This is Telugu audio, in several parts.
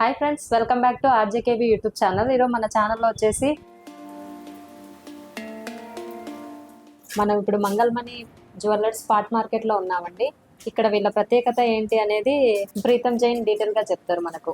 Hi friends, welcome back to RJKB YouTube channel. ఈరోజు మన ఛానల్లో వచ్చేసి మనం ఇప్పుడు మంగళమణి జ్యువెలర్స్ స్పాట్ మార్కెట్లో ఉన్నామండి. ఇక్కడ వీళ్ళ ప్రత్యేకత ఏంటి అనేది ప్రీతం జైన్ డీటెయిల్గా చెప్తారు మనకు.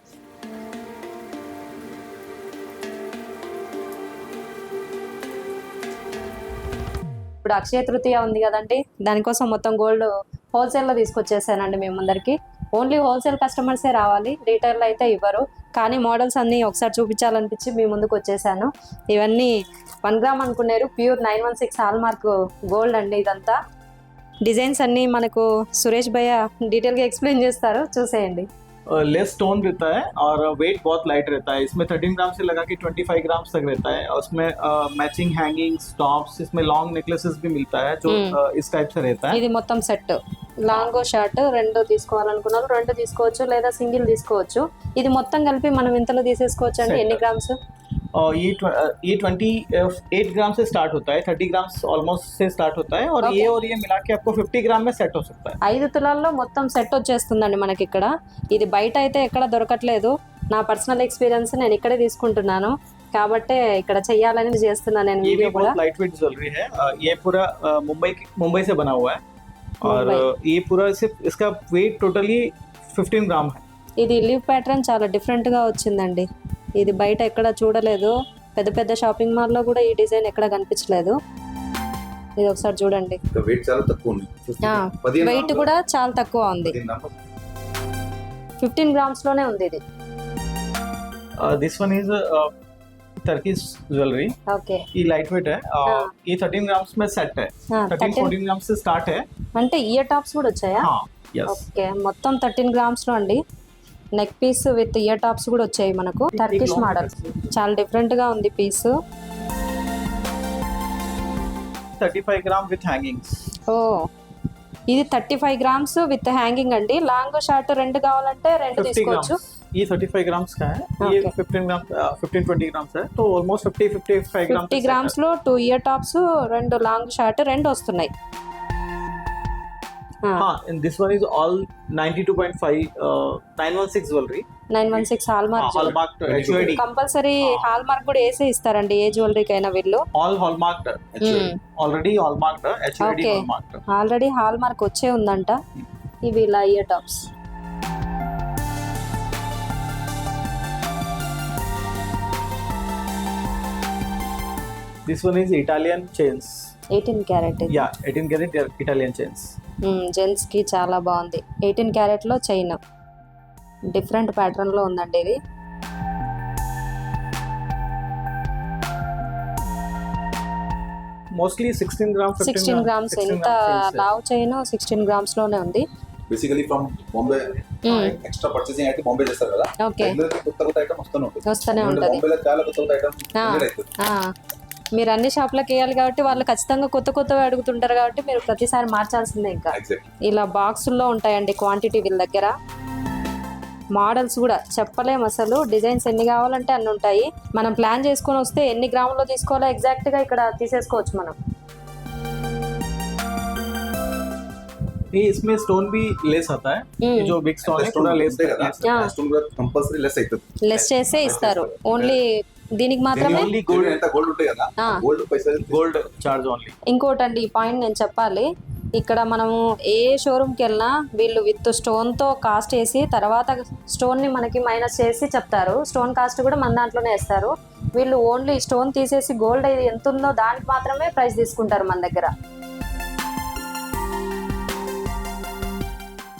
ఇప్పుడు అక్షయ తృతీయ ఉంది కదండి, దానికోసం మొత్తం గోల్డ్ హోల్సేల్లో తీసుకొచ్చేసానండి మేము ముందరికి. ఓన్లీ హోల్సేల్ కస్టమర్సే రావాలి, రీటైల్ అయితే ఇవ్వరు. కానీ మోడల్స్ అన్నీ ఒకసారి చూపించాలనిపించి మీ ముందుకు వచ్చేసాను. ఇవన్నీ 1 గ్రామ్ అనుకున్నారు, ప్యూర్ 916 హాల్ మార్క్ గోల్డ్ అండి. ఇదంతా డిజైన్స్ అన్నీ మనకు సురేష్ భయ్య డీటెయిల్గా ఎక్స్ప్లెయిన్ చేస్తారు, చూసేయండి. लेस स्टोन रहता है और वेट बहुत लाइट रहता है. इसमें 13 ग्राम से लगा के 25 ग्राम तक रहता है. और उसमें मैचिंग हैंगिंग्स, टॉप्स, इसमें लॉन्ग नेकलेसेस भी मिलता है जो इस टाइप से रहता है. ఇది మొత్తం సెట్, లాంగ్ షార్ట్ రెండు తీసుకోవాలనుకున్నారు రెండు తీసుకోవచ్చు, లేదా సింగిల్ తీసుకోవచ్చు. ఇది మొత్తం కలిపి మనం ఇంతలో తీసేసుకోవచ్చు అండి. ఎన్ని గ్రామ్స్? और ये 28 ग्राम से स्टार्ट होता है, 30 ग्राम ऑलमोस्ट से स्टार्ट होता है. और ये मिला के आपको 50 ग्राम में सेट हो सकता है. 5 తులాల్లో మొత్తం సెట్ వచ్చేస్తుందండి మనకి ఇక్కడ. ఇది బయట అయితే ఎక్కడ దొరకట్లేదు. నా పర్సనల్ ఎక్స్పీరియన్స్, నేను ఇక్కడే తీసుకుంటున్నాను కాబట్టి ఇక్కడ చెయ్యాలని చేస్తున్నాను నేను. ये भी వీడియో కూడా बहुत लाइट वेट ज्वेलरी है. ये पूरा मुंबई से बना हुआ है. और ये पूरा सिर्फ इसका वेट टोटली 15 ग्राम है. ఇది లీవ్ ప్యాటర్న్ చాలా డిఫరెంట్గా వచ్చిందండి. ఇది బయట ఎక్కడ చూడలేదు, పెద్ద పెద్ద షాపింగ్ మాల్లో కూడా ఈ డిజైన్ ఎక్కడ కనిపించలేదు. ఇది ఒకసారి చూడండి, వెయిట్ చాలా తక్కువ ఉంది. వెయిట్ కూడా చాలా తక్కువ ఉంది. 15 గ్రామ్స్ లోనే ఉంది ఇది. This one is Turkish jewellery. Okay, ये लाइट वेट है. ये 13 ग्राम्स में सेट है. 13-14 ग्राम से स्टार्ट है. అంటే ఇయర్ టాప్స్ కూడా వచ్చాయా? हाँ, यस. ఓకే, మొత్తం 13 గ్రామ్స్ లో అండి. Neck piece with ear tops కూడా వచ్చాయి మనకు. టర్కిష్ మోడల్ చాలా డిఫరెంట్ గా ఉంది పీస్. 35 gram with hangings. ఓ, ఇది 35 గ్రామ్స్ విత్ హ్యాంగింగ్ అండి. లాంగ్ షార్ట్ రెండు కావాలంటే రెండు 50 తీసుకోవచ్చు. ग्राम्स. ये 35 ग्राम्स का है. ये 15-20 ग्राम्स है. तो ऑलमोस्ट 50-55 ग्राम. 50 గ్రామ్స్ లో 2 ఇయర్ టాప్స్, రెండు లాంగ్ షార్ట్ రెండు వస్తున్నాయి. हाँ, and this one is all 92.5 916 jewellery. 916 hall mark. Hallmark HUID. Compulsory hall mark కూడా వేసే ఇస్తారండి ఏ జ్యువెలరీకి అయినా వీళ్ళు. All hallmarked. Already hallmarked. HUID Okay. hallmarked. Already hall mark వచ్చే ఉందంట. ఇవి ఇలా ear tops. This one is Italian chains. 18 carrot. Yeah, 18 karat Italian chains. Gents కి చాలా బాగుంది. 18 క్యారెట్ లో చైన్ డిఫరెంట్ ప్యాటర్న్ లో ఉందండి ఇది. Mostly 16 gram, 16 grams. ఎంత లావ్ చైన్ 16 గ్రామ్స్ లోనే ఉంది. Basically from Bombay extra purchasing అయితే బాంబే చేస్తారు కదా. ఓకే, కొత్త కొత్త ఐటమ్ వస్తూనే ఉంటుంది. వస్తూనే ఉంటది. బాంబేలో చాలా కొత్త కొత్త ఐటమ్. మీరు అన్ని షాప్లకు వేయాలి కాబట్టి వాళ్ళు ఖచ్చితంగా కొత్త కొత్తవి అడుగుతుంటారు కాబట్టి మీరు ప్రతిసారి మార్చాల్సిందే. ఇంకా ఇలా బాక్సుల్లో ఉంటాయండి క్వాంటిటీ వీళ్ళ దగ్గర. మోడల్స్ కూడా చెప్పలేము అసలు. డిజైన్స్ ఎన్ని కావాలంటే అన్ని ఉంటాయి. మనం ప్లాన్ చేసుకొని వస్తే ఎన్ని గ్రాముల్లో తీసుకోవాలో ఎగ్జాక్ట్ గా ఇక్కడ తీసేసుకోవచ్చు మనం. ये इसमें स्टोन भी लेस आता है. ये जो बिग स्टोन है थोड़ा लेस కదా. స్టోన్ కూడా కంపల్సరీ లెస్ అవుతుంది. లెస్ చేసే ఇస్తారు. ఓన్లీ దీనికి మాత్రమే. only gold. ఎంత గోల్డ్ ఉంటాయి కదా, గోల్డ్ పైసలు Gold charge only. ఇంకోటండి, ఈ పాయింట్ నేను చెప్పాలి. ఇక్కడ మనము ఏ షోరూమ్కి వెళ్ళినా వీళ్ళు విత్ స్టోన్తో కాస్ట్ వేసి తర్వాత స్టోన్ని మనకి మైనస్ చేసి చెప్తారు. స్టోన్ కాస్ట్ కూడా మన దాంట్లోనే వేస్తారు. వీళ్ళు ఓన్లీ స్టోన్ తీసేసి గోల్డ్ ఇది ఎంత ఉందో దానికి మాత్రమే ప్రైస్ తీసుకుంటారు మన దగ్గర.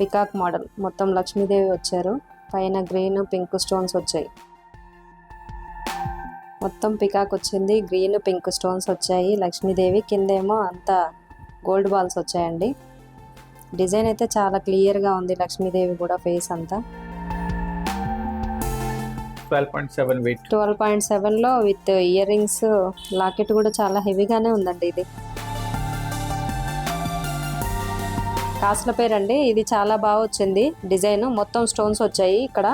పికాక్ మోడల్ మొత్తం లక్ష్మీదేవి వచ్చారు. పైన గ్రీన్ పింక్ స్టోన్స్ వచ్చాయి. మొత్తం పికాక్ వచ్చింది, గ్రీన్ పింక్ స్టోన్స్ వచ్చాయి. లక్ష్మీదేవి కిందేమో అంతా గోల్డ్ బాల్స్ వచ్చాయండి. డిజైన్ అయితే చాలా క్లియర్గా ఉంది. లక్ష్మీదేవి కూడా ఫేస్ అంతా 12.7 weight. 12.7లో విత్ ఇయర్ రింగ్స్, లాకెట్ కూడా చాలా హెవీగానే ఉందండి. ఇది కాస్ట్ల పేరండి. ఇది చాలా బాగా వచ్చింది డిజైన్. మొత్తం స్టోన్స్ వచ్చాయి. ఇక్కడ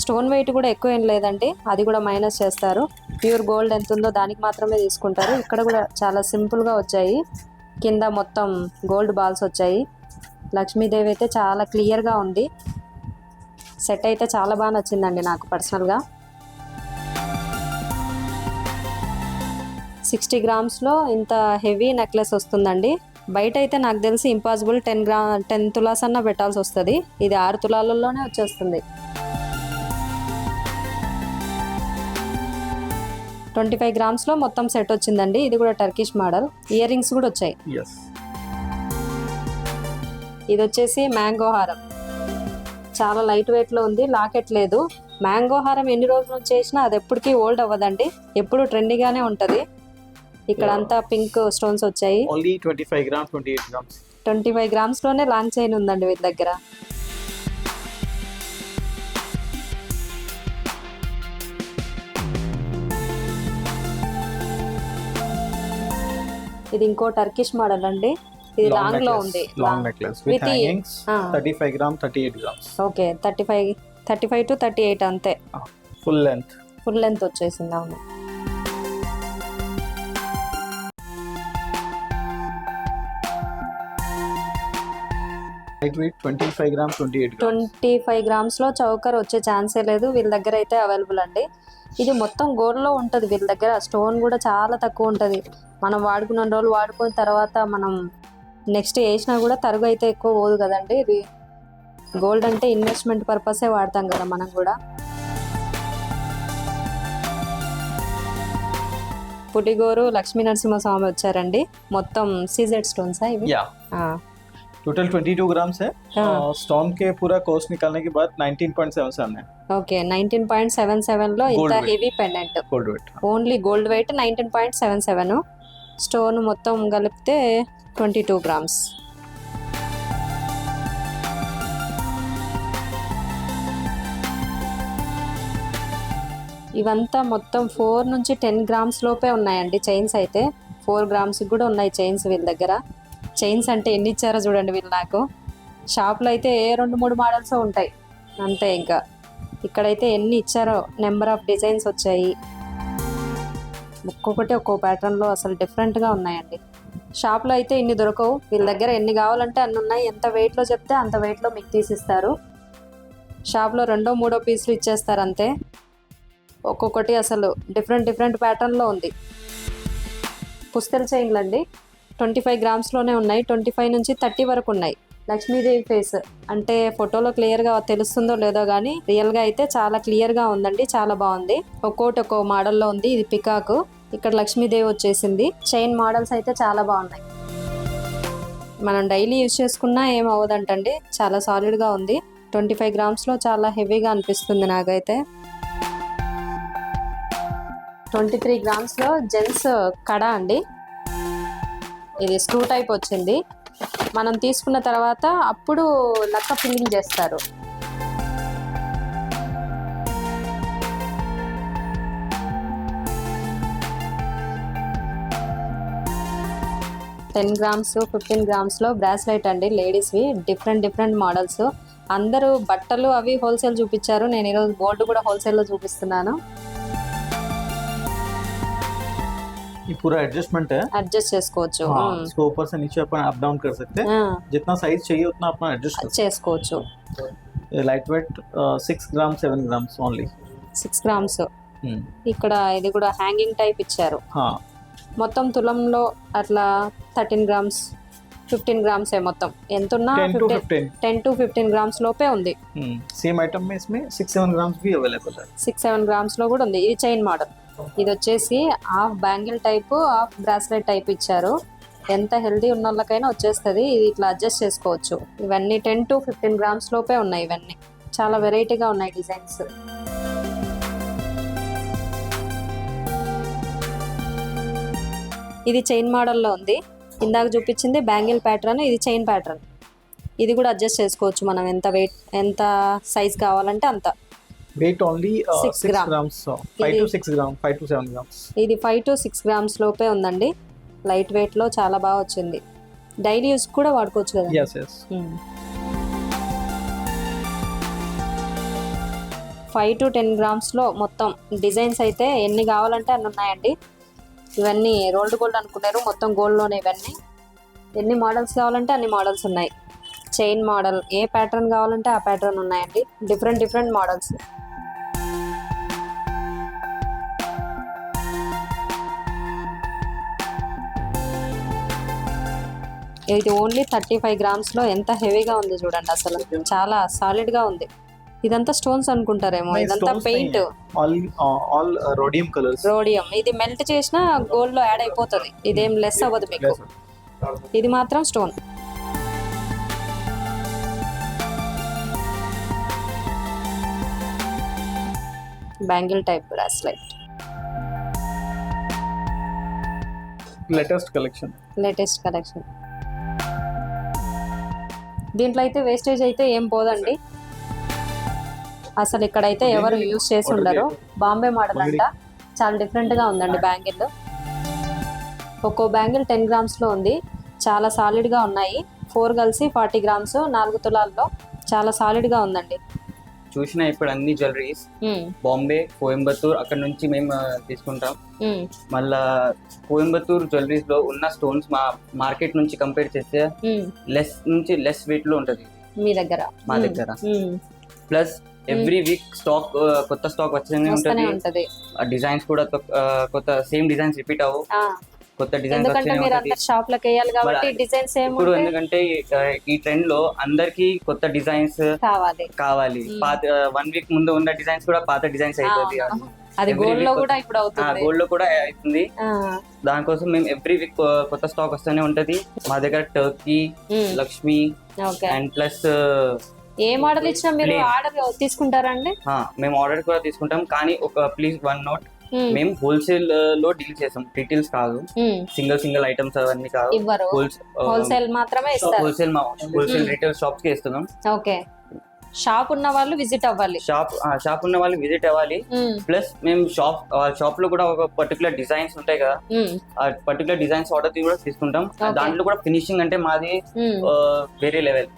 స్టోన్ వెయిట్ కూడా ఎక్కువ ఏం లేదండి, అది కూడా మైనస్ చేస్తారు. ప్యూర్ గోల్డ్ ఎంత ఉందో దానికి మాత్రమే తీసుకుంటారు. ఇక్కడ కూడా చాలా సింపుల్గా వచ్చాయి. కింద మొత్తం గోల్డ్ బాల్స్ వచ్చాయి. లక్ష్మీదేవి అయితే చాలా క్లియర్గా ఉంది. సెట్ అయితే చాలా బాగా నచ్చిందండి నాకు పర్సనల్గా. 60 గ్రామ్స్లో ఇంత హెవీ నెక్లెస్ వస్తుందండి. బయట అయితే నాకు తెలిసి ఇంపాసిబుల్ 10 తులాస్ అన్న పెట్టాల్సి వస్తుంది. ఇది 6 తులాలలోనే వచ్చేస్తుంది. 25 గ్రామ్స్లో మొత్తం సెట్ వచ్చిందండి. ఇది కూడా టర్కిష్ మోడల్. ఇయర్ రింగ్స్ కూడా వచ్చాయి. ఎస్, ఇది వచ్చేసి మ్యాంగో హారం. చాలా లైట్ వెయిట్లో ఉంది, లాకెట్ లేదు. మ్యాంగో హారం ఎన్ని రోజుల నుంచి చేసినా అది ఎప్పటికీ ఓల్డ్ అవ్వదండి, ఎప్పుడు ట్రెండీగానే ఉంటుంది. ఇక్కడ అంతా పింక్ స్టోన్స్ వచ్చాయి. Only 25 grams, 28 grams. 25 గ్రామ్స్లోనే లాంగ్ చైన్ ఉందండి వీళ్ళ దగ్గర. ఇది ఇంకో టర్కిష్ మోడల్ అండి. ఇది లాంగ్ లో ఉంది. Long necklace with With hangings. ah. 35 grams, 38 grams. Okay, 35 to 38 అంతే. Full length. ఫుల్ లెంత్ వచ్చేసింది. అవును. Light weight 25 grams, 28 grams. 25 గ్రామ్స్లో చౌకర్ వచ్చే ఛాన్సే లేదు వీళ్ళ దగ్గర అయితే అవైలబుల్ అండి. ఇది మొత్తం గోల్డ్లో ఉంటుంది వీళ్ళ దగ్గర. స్టోన్ కూడా చాలా తక్కువ ఉంటుంది. మనం వాడుకున్న రోజులు వాడుకున్న తర్వాత మనం నెక్స్ట్ వేసినా కూడా తరుగు అయితే ఎక్కువ పోదు కదండి. ఇది గోల్డ్ అంటే ఇన్వెస్ట్మెంట్ పర్పసే వాడతాం కదా మనం కూడా. పులిగోరు లక్ష్మీ నరసింహస్వామి వచ్చారండి. మొత్తం సీజెడ్ స్టోన్స్ ఇవి. या टोटल 22 grams है. स्टोन के पूरा कोस्ट निकालने के बाद 19.77 है. ఓకే, 19.77లో ఇంత Gold weight. Heavy pendant. Gold wait. Only gold weight 19.77. Stone మొత్తం కలిపితే 22 గ్రామ్స్. ఇవంతా మొత్తం 4 నుంచి 10 గ్రామ్స్ లోపే ఉన్నాయండి చైన్స్ అయితే. 4 గ్రామ్స్ కూడా ఉన్నాయి చైన్స్ వీళ్ళ దగ్గర. చైన్స్ అంటే ఎన్ని ఇచ్చారో చూడండి వీళ్ళు నాకు. షాప్లో అయితే 2-3 మోడల్స్ ఉంటాయి అంతే. ఇంకా ఇక్కడైతే ఎన్ని ఇచ్చారో, నెంబర్ ఆఫ్ డిజైన్స్ వచ్చాయి. ఒక్కొక్కటి ఒక్కో ప్యాటర్న్లో అసలు డిఫరెంట్గా ఉన్నాయండి. షాప్లో అయితే ఇన్ని దొరకవు. వీళ్ళ దగ్గర ఎన్ని కావాలంటే అన్ని ఉన్నాయి. ఎంత వెయిట్లో చెప్తే అంత వెయిట్లో మీకు తీసిస్తారు. షాప్లో 2-3 పీసులు ఇచ్చేస్తారు అంతే. ఒక్కొక్కటి అసలు డిఫరెంట్ ప్యాటర్న్లో ఉంది. పుస్తెల చైన్లు అండి. 25 గ్రామ్స్లోనే ఉన్నాయి. 25 నుంచి 30 వరకు ఉన్నాయి. లక్ష్మీదేవి ఫేస్ అంటే ఫోటోలో క్లియర్గా తెలుస్తుందో లేదో కానీ రియల్గా అయితే చాలా క్లియర్గా ఉందండి. చాలా బాగుంది. ఒక్కోటి ఒక్కో మోడల్లో ఉంది. ఇది పికాక్, ఇక్కడ లక్ష్మీదేవి వచ్చేసింది. చైన్ మోడల్స్ అయితే చాలా బాగున్నాయి. మనం డైలీ యూజ్ చేసుకున్నా ఏం అవ్వదంటండి. చాలా సాలిడ్గా ఉంది. 25 గ్రామ్స్లో చాలా హెవీగా అనిపిస్తుంది నాకైతే. 23 గ్రామ్స్లో జెంట్స్ కడ అండి. ఇది స్క్రూ టైప్ వచ్చింది. మనం తీసుకున్న తర్వాత అప్పుడు లక్క ఫిల్లింగ్ చేస్తారు. $10 grams, 15 గ్రామ్స్లో బ్రాస్లెట్ అండి లేడీస్వి. Different models. అందరూ బట్టలు అవి హోల్సేల్ చూపించారు. నేను ఈరోజు గోల్డ్ కూడా హోల్సేల్లో చూపిస్తున్నాను. ये पूरा एडजस्टमेंट है. అడ్జస్ట్ చేసుకోవచ్చు. इसको ऊपर से नीचे अपन अप डाउन कर सकते हैं. जितना साइज चाहिए उतना अपना एडजस्ट कर చేసుకోవచ్చు. सकते हैं. ये light weight 6 grams, 7 grams only. 6 grams. ఇక్కడ ఇది కూడా హ్యాంగింగ్ టైప్ ఇచ్చారు. हाँ, మొత్తం తులంలో అట్లా 13 గ్రామ్స్, 15 గ్రామ్స్ మొత్తం ఎంత ఉన్నా 10 to 15 గ్రామ్స్ లోపే ఉంది. सेम आइटम में इसमें 6-7 grams भी अवेलेबल है. 6-7 గ్రామ్స్లో కూడా ఉంది. ఇది చైన్ మోడల్. ఇది వచ్చేసి half bangle type, half bracelet type ఇచ్చారు. ఎంత హెల్దీ ఉన్న వాళ్ళకైనా వచ్చేస్తుంది. ఇది ఇట్లా అడ్జస్ట్ చేసుకోవచ్చు. ఇవన్నీ 10 to 15 గ్రామ్స్ లోపే ఉన్నాయి. ఇవన్నీ చాలా వెరైటీగా ఉన్నాయి డిజైన్స్. ఇది చైన్ మోడల్లో ఉంది. ఇందాక చూపించింది బ్యాంగిల్ ప్యాటర్న్, ఇది చైన్ ప్యాటర్న్. ఇది కూడా అడ్జస్ట్ చేసుకోవచ్చు మనం ఎంత వెయిట్, ఎంత సైజ్ కావాలంటే అంత. Weight only 6 6 grams. So 5 to 6 grams, 5 to 7 grams. ఇది 5 to 6 గ్రామ్స్ లోపే ఉందండి. లైట్ వెయిట్లో చాలా బాగా వచ్చింది. డైలీ యూస్ కూడా వాడుకోవచ్చు కదా. Yes. 5 to 10 గ్రామ్స్లో మొత్తం డిజైన్స్ అయితే ఎన్ని కావాలంటే అన్ని ఉన్నాయండి. ఇవన్నీ రోల్డ్ గోల్డ్ అనుకున్నారు, మొత్తం గోల్డ్లోనే ఇవన్నీ. ఎన్ని మోడల్స్ కావాలంటే అన్ని మోడల్స్ ఉన్నాయి. చైన్ మోడల్, ఏ ప్యాటర్న్ కావాలంటే ఆ ప్యాటర్న్ ఉన్నాయండి. Different different models. ఇది ఓన్లీ 35 గ్రామ్స్లో ఎంత హెవీగా ఉంది చూడండి, అసలు చాలా సాలిడ్గా ఉంది. ఇదంతా స్టోన్స్ అనుకుంటారేమో, ఇదంతా paint, all rhodium colours. Rhodium. ఇది మెల్ట్ చేసినా గోల్డ్ లో యాడ్ అయిపోతుంది, ఇదేం లెస్ అవ్వదు మీకు. ఇది మాత్రం stone. Bangle type bracelet, latest collection. Latest collection. దీంట్లో అయితే వేస్టేజ్ అయితే ఏం పోదండి అసలు. ఇక్కడైతే ఎవరు యూజ్ చేసి ఉండరు. బాంబే మోడల్ అంట, చాలా డిఫరెంట్ గా ఉందండి బ్యాంగిల్. ఒక్కో బ్యాంగిల్ 10 గ్రామ్స్లో ఉంది, చాలా సాలిడ్గా ఉన్నాయి. 4 కలిసి 40 గ్రామ్స్, 4 తులాల్లో చాలా సాలిడ్గా ఉందండి. చూసిన ఇప్పుడు అన్ని జ్యువెలరీస్ బాంబే, కోయంబత్తూర్ అక్కడ నుంచి మేము తీసుకుంటాం. మళ్ళా కోయంబత్తూర్ జ్యువెలరీస్ లో ఉన్న స్టోన్స్ మా మార్కెట్ నుంచి కంపేర్ చేస్తే లెస్ వెయిట్ లో ఉంటది మీ దగ్గర, మా దగ్గర. ప్లస్ ఎవ్రీ వీక్ స్టాక్, కొత్త స్టాక్ వచ్చేనే ఉంటది. డిజైన్స్ కూడా కొత్త సేమ్ డిజైన్స్ రిపీట్ అవ్వు, కొత్త డిజైన్స్ షాప్ లకి వేయాలి కాబట్టి డిజైన్స్ ఇప్పుడు ఎందుకంటే ఈ ట్రెండ్ లో అందరికి కొత్త డిజైన్స్ కావాలి. పాత 1 వీక్ ముందు ఉన్న డిజైన్స్ కూడా పాత డిజైన్స్ అవుతుంది. అది గోల్డ్ లో కూడా ఇప్పుడు అవుతుంది, గోల్డ్ లో కూడా అవుతుంది. దానికోసం మేము ఎవ్రీ వీక్ కొత్త స్టాక్ వస్తూనే ఉంటది. మా దగ్గర Turkey, Lakshmi and plus A model ఇచ్చినా మీరు ఆర్డర్ తీసుకుంటారండి? మేము ఆర్డర్ కూడా తీసుకుంటాం, కానీ ఒక ప్లీజ్ 1 నోట్, మేము హోల్సేల్ లో డీల్ చేస్తాం, రిటైల్స్ కాదు. సింగిల్ ఐటమ్స్ అవన్నీ కాదు, హోల్సేల్ మాత్రమే ఇస్తారు. హోల్సేల్ రిటైల్ షాప్స్ కి ఇస్తున్నాం. ఓకే. షాప్ ఉన్న వాళ్ళు విజిట్ అవ్వాలి, షాప్ ఉన్న వాళ్ళు విజిట్ అవ్వాలి. ప్లస్ మేము షాప్ లో కూడా ఒక పర్టికులర్ డిజైన్స్ ఉంటాయి కదా, ఆ పర్టికులర్ డిజైన్స్ ఆర్డర్ కూడా తీసుకుంటాం. దాంట్లో కూడా ఫినిషింగ్ అంటే మాది వేరే లెవెల్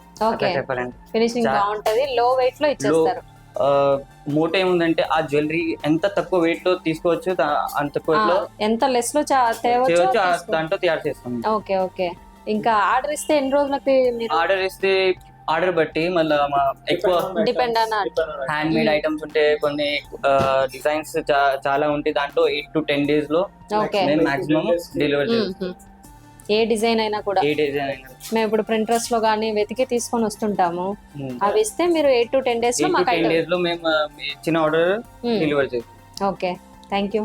చెప్పాలండి. ఫినిషింగ్ బాగుంటది, లో వెయిట్ లో ఇచ్చేస్తారు. మోటో ఏముందంటే ఆ జ్యువెలరీ ఎంత తక్కువ వెయిట్ లో తీసుకోవచ్చు, అంత తక్కువ ఎంత లెస్ లో దాంట్లో తయారు చేస్తాం. Okay okay. ఇంకా ఆర్డర్ ఇస్తే ఎన్ని రోజులకి? ఆర్డర్ ఇస్తే ఆర్డర్ బట్టి మళ్ళీ ఎక్కువ డిపెండ్ అన్న. హ్యాండ్ మేడ్ ఐటమ్స్ ఉంటే కొన్ని డిజైన్స్ చాలా ఉంటాయి, దాంట్లో 8 to 10 days లో మేము మాక్సిమం డెలివరీ చేస్తాం. ఏ డిజైన్ అయినా కూడా మేము ఇప్పుడు ప్రింటర్స్ లో గానీ వెతికి తీసుకొని వస్తుంటాము. అవి ఇస్తే మీరు 8 to 10 days లో మాకు 10 days లో మేము ఇచ్చిన ఆర్డర్ డెలివరీ చేస్తాం. Okay, thank you.